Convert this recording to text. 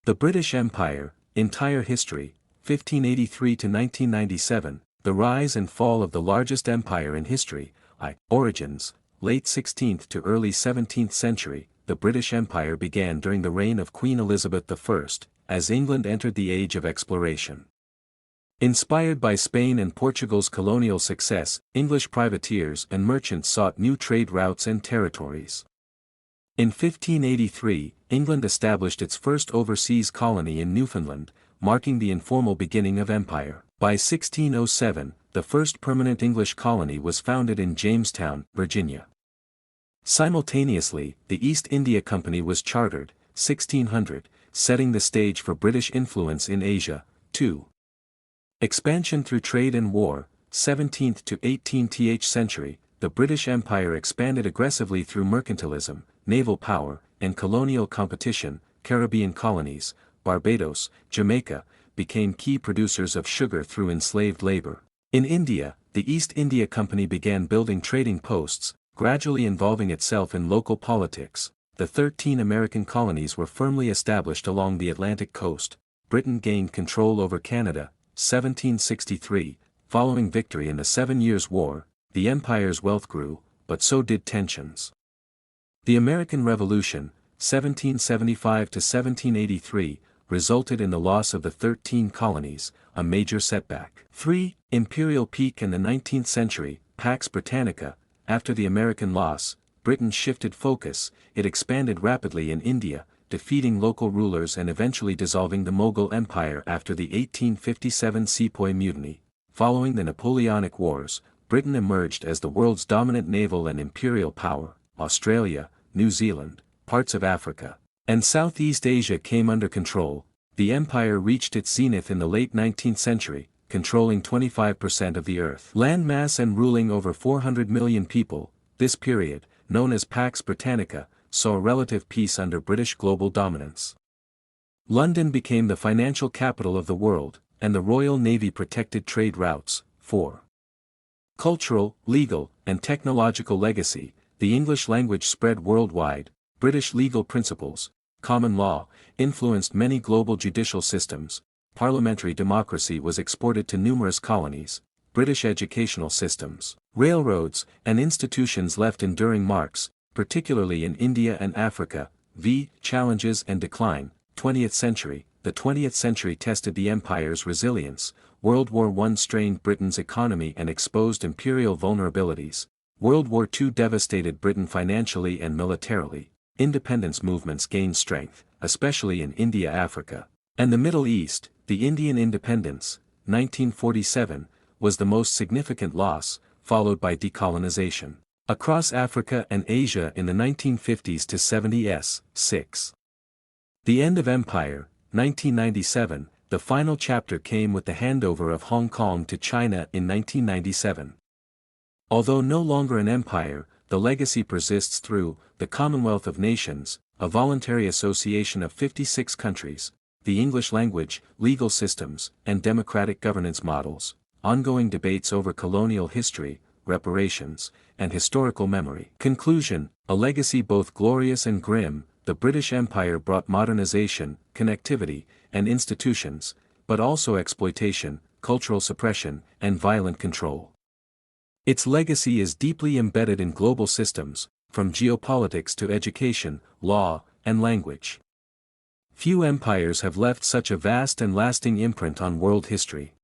The British Empire, Entire History, 1583 to 1997, the rise and fall of the largest empire in history. Origins, late 16th to early 17th century. The British Empire began during the reign of Queen Elizabeth I, as England entered the age of exploration. Inspired by Spain and Portugal's colonial success, English privateers and merchants sought new trade routes and territories. In 1583, England established its first overseas colony in Newfoundland, marking the informal beginning of empire. By 1607, the first permanent English colony was founded in Jamestown, Virginia. Simultaneously, the East India Company was chartered, 1600, setting the stage for British influence in Asia. 2. Expansion through trade and war, 17th to 18th century, the British Empire expanded aggressively through mercantilism, naval power, and colonial competition. Caribbean colonies, Barbados, Jamaica, became key producers of sugar through enslaved labor. In India, the East India Company began building trading posts, gradually involving itself in local politics. The 13 American colonies were firmly established along the Atlantic coast. Britain gained control over Canada, 1763, following victory in the 7 Years' War. The empire's wealth grew, but so did tensions. The American Revolution, 1775 to 1783, resulted in the loss of the 13 colonies, a major setback. 3. Imperial peak in the 19th century, Pax Britannica. After the American loss, Britain shifted focus. It expanded rapidly in India, defeating local rulers and eventually dissolving the Mughal Empire after the 1857 Sepoy Mutiny. Following the Napoleonic Wars, Britain emerged as the world's dominant naval and imperial power. Australia, New Zealand, parts of Africa, and Southeast Asia came under control. The empire reached its zenith in the late 19th century, controlling 25% of the Earth's landmass and ruling over 400 million people. This period, known as Pax Britannica, saw relative peace under British global dominance. London became the financial capital of the world, and the Royal Navy protected trade routes. 4. Cultural, legal, and technological legacy. The English language spread worldwide. British legal principles, common law, influenced many global judicial systems. Parliamentary democracy was exported to numerous colonies. British educational systems, railroads, and institutions left enduring marks, particularly in India and Africa. Challenges and decline. 20th century. The 20th century tested the empire's resilience. World War I strained Britain's economy and exposed imperial vulnerabilities. World War II devastated Britain financially and militarily. Independence movements gained strength, especially in India, Africa, and the Middle East. The Indian independence, 1947, was the most significant loss, followed by decolonization across Africa and Asia in the 1950s to 70s. 6. The end of empire, 1997. The final chapter came with the handover of Hong Kong to China in 1997. Although no longer an empire, the legacy persists through the Commonwealth of Nations, a voluntary association of 56 countries, the English language, legal systems, and democratic governance models, ongoing debates over colonial history, reparations, and historical memory. Conclusion: a legacy both glorious and grim. The British Empire brought modernization, connectivity, and institutions, but also exploitation, cultural suppression, and violent control. Its legacy is deeply embedded in global systems, from geopolitics to education, law, and language. Few empires have left such a vast and lasting imprint on world history.